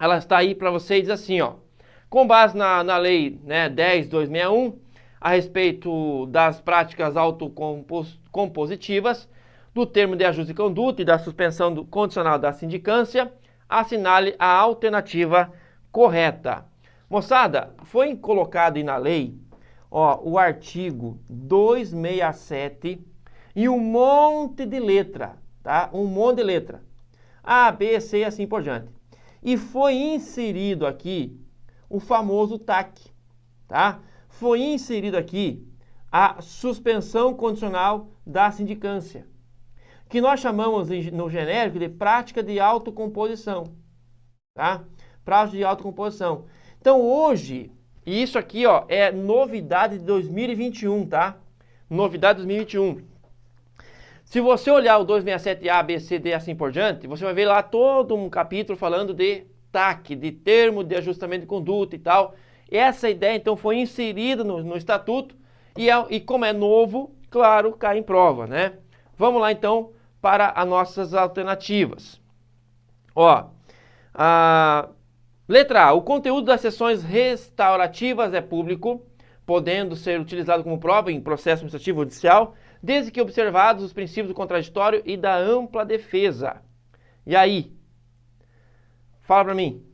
ela está aí para você e diz assim, ó, com base na lei, né, 10.261, a respeito das práticas autocompositivas, do termo de ajuste de conduta e da suspensão condicional da sindicância, assinale a alternativa correta. Moçada, foi colocado aí na lei, ó, o artigo 267 e um monte de letra, tá? Um monte de letra. A, B, C e assim por diante. E foi inserido aqui o famoso TAC, tá? Foi inserido aqui a suspensão condicional da sindicância, que nós chamamos no genérico de prática de autocomposição, tá? Prática de autocomposição. Então hoje, e isso aqui, ó, é novidade de 2021, tá? Novidade de 2021. Se você olhar o 267A, B, C, D, assim por diante, você vai ver lá todo um capítulo falando de TAC, de termo de ajustamento de conduta e tal. Essa ideia, então, foi inserida no estatuto e como é novo, claro, cai em prova, né? Vamos lá, então, para as nossas alternativas. Ó, letra A, o conteúdo das sessões restaurativas é público, podendo ser utilizado como prova em processo administrativo judicial, desde que observados os princípios do contraditório e da ampla defesa. E aí? Fala para mim.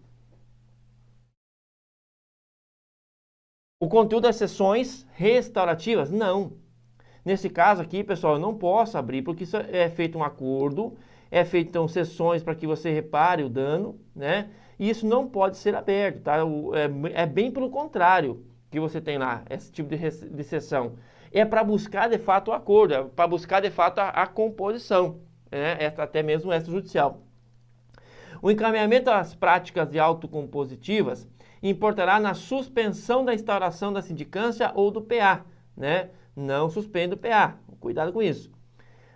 O conteúdo das sessões restaurativas? Não. Nesse caso aqui, pessoal, eu não posso abrir, porque isso é feito um acordo, é feito, então, sessões para que você repare o dano, né? E isso não pode ser aberto, tá? É bem pelo contrário que você tem lá, esse tipo de sessão. É para buscar, de fato, o acordo, é para buscar, de fato, a composição, né? Até mesmo extrajudicial. O encaminhamento às práticas de autocompositivas importará na suspensão da instauração da sindicância ou do PA, né? Não suspende o PA, cuidado com isso.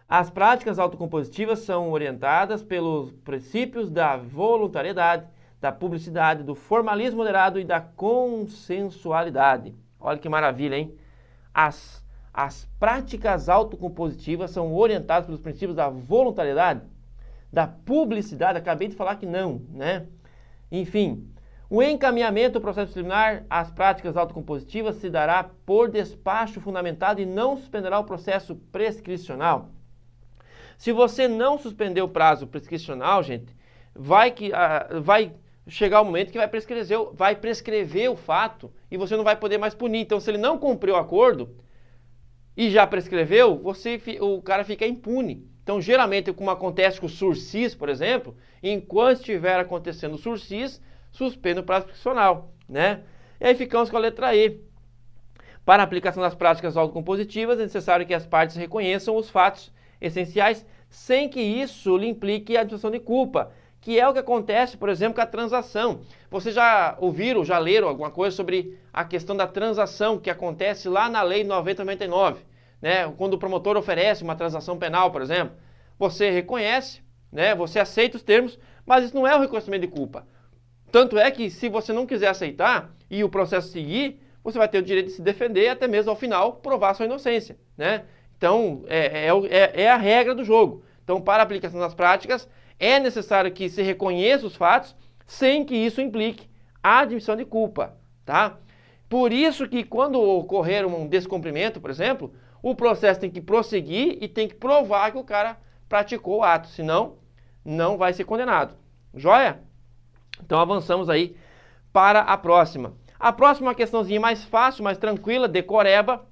As práticas autocompositivas são orientadas pelos princípios da voluntariedade, da publicidade, do formalismo moderado e da consensualidade. Olha que maravilha, hein? As práticas autocompositivas são orientadas pelos princípios da voluntariedade, da publicidade, acabei de falar que não, né? Enfim, o encaminhamento do processo disciplinar às práticas autocompositivas se dará por despacho fundamentado e não suspenderá o processo prescricional. Se você não suspender o prazo prescricional, gente, vai chegar o momento que vai prescrever o fato e você não vai poder mais punir. Então, se ele não cumpriu o acordo e já prescreveu, o cara fica impune. Então, geralmente, como acontece com o sursis, por exemplo, enquanto estiver acontecendo o sursis, suspende o prazo prescricional, né? E aí ficamos com a letra E. Para a aplicação das práticas autocompositivas, é necessário que as partes reconheçam os fatos essenciais sem que isso lhe implique a administração de culpa, que é o que acontece, por exemplo, com a transação. Vocês já ouviram, já leram alguma coisa sobre a questão da transação que acontece lá na Lei 90/99, né? Quando o promotor oferece uma transação penal, por exemplo, você reconhece, né? Você aceita os termos, mas isso não é o reconhecimento de culpa. Tanto é que se você não quiser aceitar e o processo seguir, você vai ter o direito de se defender e até mesmo ao final provar sua inocência, né? Então, é a regra do jogo. Então, para a aplicação das práticas, é necessário que se reconheça os fatos sem que isso implique a admissão de culpa, tá? Por isso que quando ocorrer um descumprimento, por exemplo, o processo tem que prosseguir e tem que provar que o cara praticou o ato, senão não vai ser condenado. Joia? Então avançamos aí para a próxima. A próxima é uma questãozinha mais fácil, mais tranquila, decoreba.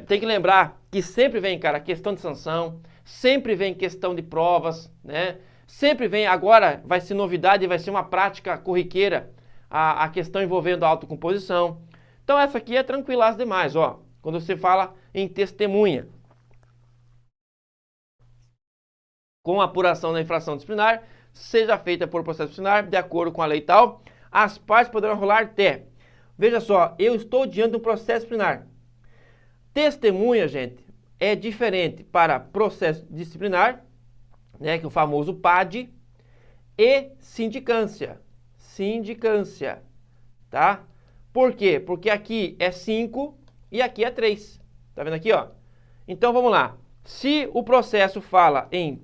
Tem que lembrar que sempre vem, cara, questão de sanção, sempre vem questão de provas, né? Sempre vem, agora vai ser novidade, vai ser uma prática corriqueira, a questão envolvendo a autocomposição. Então essa aqui é tranquila as demais, ó. Quando você fala em testemunha. Com a apuração da infração disciplinar, seja feita por processo disciplinar, de acordo com a lei tal, as partes poderão rolar até. Veja só, eu estou diante de um processo disciplinar. Testemunha, gente, é diferente para processo disciplinar, né, que é o famoso PAD, e sindicância. Sindicância, tá? Por quê? Porque aqui é 5 e aqui é 3. Tá vendo aqui, ó? Então, vamos lá. Se o processo fala em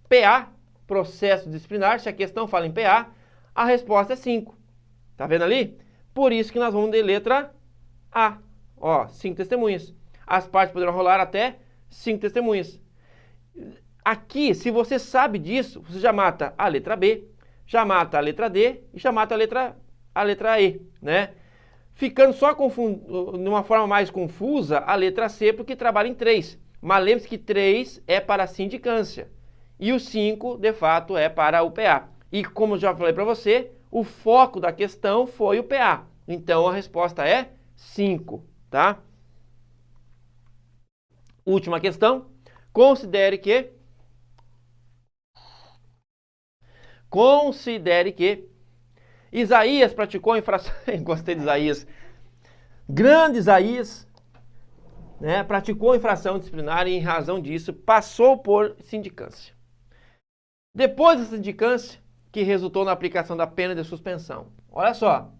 PA, processo disciplinar, se a questão fala em PA, A resposta é 5. Tá vendo ali? Por isso que nós vamos de letra A. Ó, 5 testemunhas. As partes poderão rolar até 5 testemunhas. Aqui, se você sabe disso, você já mata a letra B, já mata a letra D e já mata a letra E, né? Ficando só de uma forma mais confusa a letra C, porque trabalha em 3. Mas lembre-se que 3 é para a sindicância e o 5, de fato, é para o PA. E como já falei para você, o foco da questão foi o PA. Então a resposta é 5, tá? Última questão. Considere que Isaías praticou infração. Gostei de Isaías. Grande Isaías, né, praticou infração disciplinar e, em razão disso, passou por sindicância. Depois da sindicância, que resultou na aplicação da pena de suspensão. Olha só.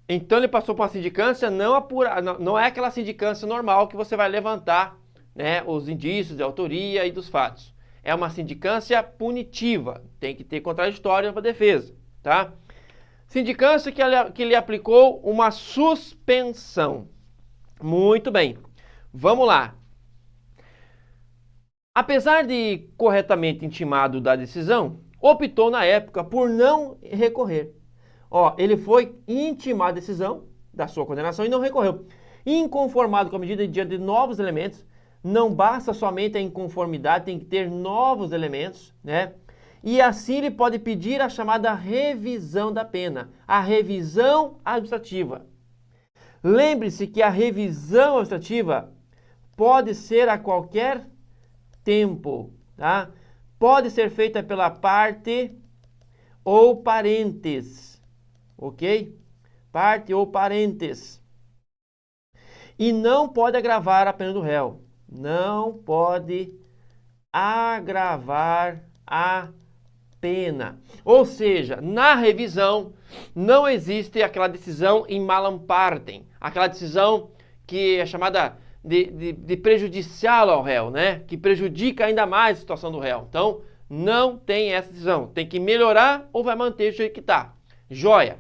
Então ele passou por uma sindicância não é aquela sindicância normal que você vai levantar, né, os indícios de autoria e dos fatos. É uma sindicância punitiva, tem que ter contraditório para a defesa, tá? Sindicância que lhe aplicou uma suspensão. Muito bem, vamos lá. Apesar de corretamente intimado da decisão, optou na época por não recorrer. Ó, ele foi intimado da decisão da sua condenação e não recorreu. Inconformado com a medida diante de novos elementos, não basta somente a inconformidade, tem que ter novos elementos, né? E assim ele pode pedir a chamada revisão da pena, a revisão administrativa. Lembre-se que a revisão administrativa pode ser a qualquer tempo, tá? Pode ser feita pela parte ou parentes, ok? Parte ou parentes. E não pode agravar a pena do réu. Não pode agravar a pena. Ou seja, na revisão não existe aquela decisão in malam partem, aquela decisão que é chamada de prejudicial ao réu, né? Que prejudica ainda mais a situação do réu. Então, não tem essa decisão. Tem que melhorar ou vai manter o jeito que está. Joia.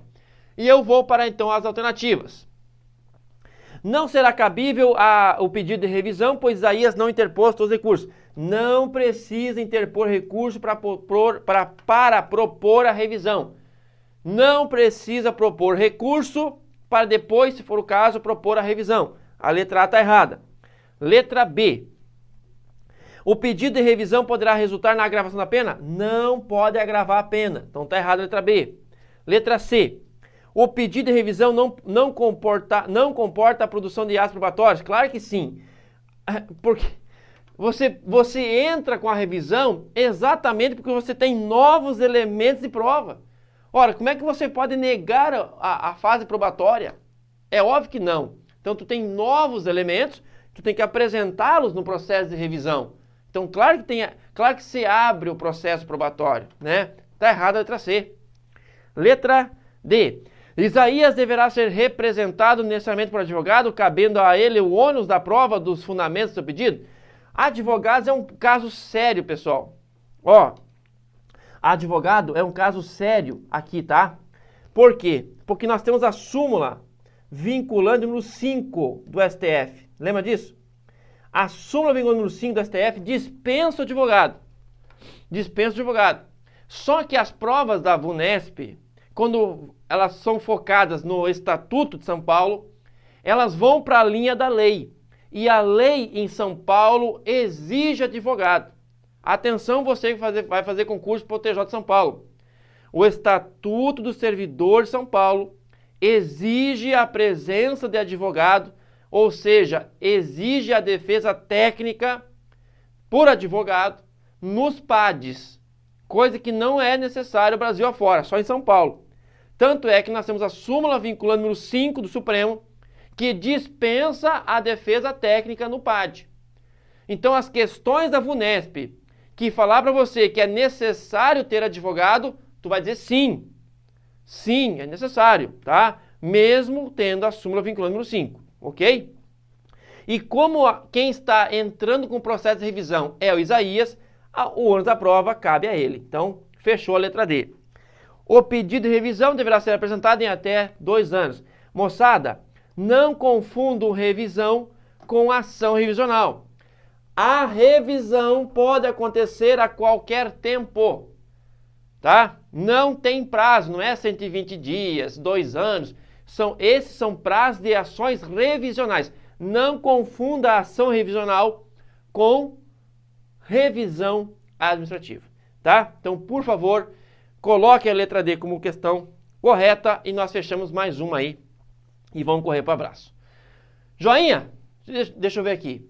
E eu vou para então as alternativas. Não será cabível o pedido de revisão, pois Isaías não interpôs todos os recursos. Não precisa interpor recurso para propor a revisão. Não precisa propor recurso para depois, se for o caso, propor a revisão. A letra A está errada. Letra B. O pedido de revisão poderá resultar na agravação da pena? Não pode agravar a pena. Então está errada a letra B. Letra C. O pedido de revisão não comporta a produção de atos probatórios? Claro que sim. Porque você entra com a revisão exatamente porque você tem novos elementos de prova. Ora, como é que você pode negar a fase probatória? É óbvio que não. Então, tu tem novos elementos, tu tem que apresentá-los no processo de revisão. Então, claro que se abre o processo probatório, né? Está errado a letra C. Letra D. Isaías deverá ser representado necessariamente por advogado, cabendo a ele o ônus da prova dos fundamentos do seu pedido? Advogados é um caso sério, pessoal. Ó, advogado é um caso sério aqui, tá? Por quê? Porque nós temos a súmula vinculante número 5 do STF. Lembra disso? A súmula vinculante número 5 do STF dispensa o advogado. Dispensa o advogado. Só que as provas da VUNESP, quando elas são focadas no Estatuto de São Paulo, elas vão para a linha da lei. E a lei em São Paulo exige advogado. Atenção, você que vai fazer concurso para o TJ de São Paulo. O Estatuto do Servidor de São Paulo exige a presença de advogado, ou seja, exige a defesa técnica por advogado nos PADs, coisa que não é necessário no Brasil afora, só em São Paulo. Tanto é que nós temos a súmula vinculante número 5 do Supremo, que dispensa a defesa técnica no PAD. Então, as questões da VUNESP, que falar para você que é necessário ter advogado, tu vai dizer sim. Sim, é necessário, tá? Mesmo tendo a súmula vinculante número 5, ok? E como quem está entrando com o processo de revisão é o Isaías, o ônus da prova cabe a ele. Então, fechou a letra D. O pedido de revisão deverá ser apresentado em até 2 anos. Moçada, não confundam revisão com ação revisional. A revisão pode acontecer a qualquer tempo, tá? Não tem prazo, não é 120 dias, 2 anos. Esses são prazos de ações revisionais. Não confunda a ação revisional com revisão administrativa, tá? Então, por favor, coloque a letra D como questão correta e nós fechamos mais uma aí e vamos correr para o abraço. Joinha? Deixa eu ver aqui.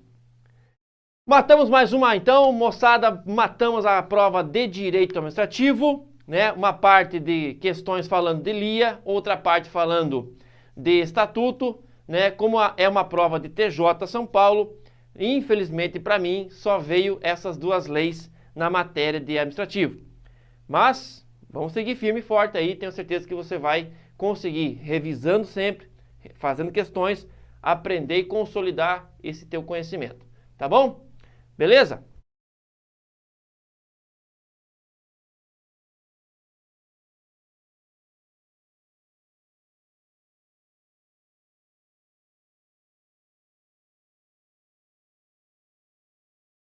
Matamos mais uma então, moçada, matamos a prova de direito administrativo, né? Uma parte de questões falando de LIA, outra parte falando de estatuto, né? Como é uma prova de TJ São Paulo, infelizmente para mim só veio essas 2 leis na matéria de administrativo. Mas vamos seguir firme e forte aí, tenho certeza que você vai conseguir, revisando sempre, fazendo questões, aprender e consolidar esse teu conhecimento, tá bom? Beleza?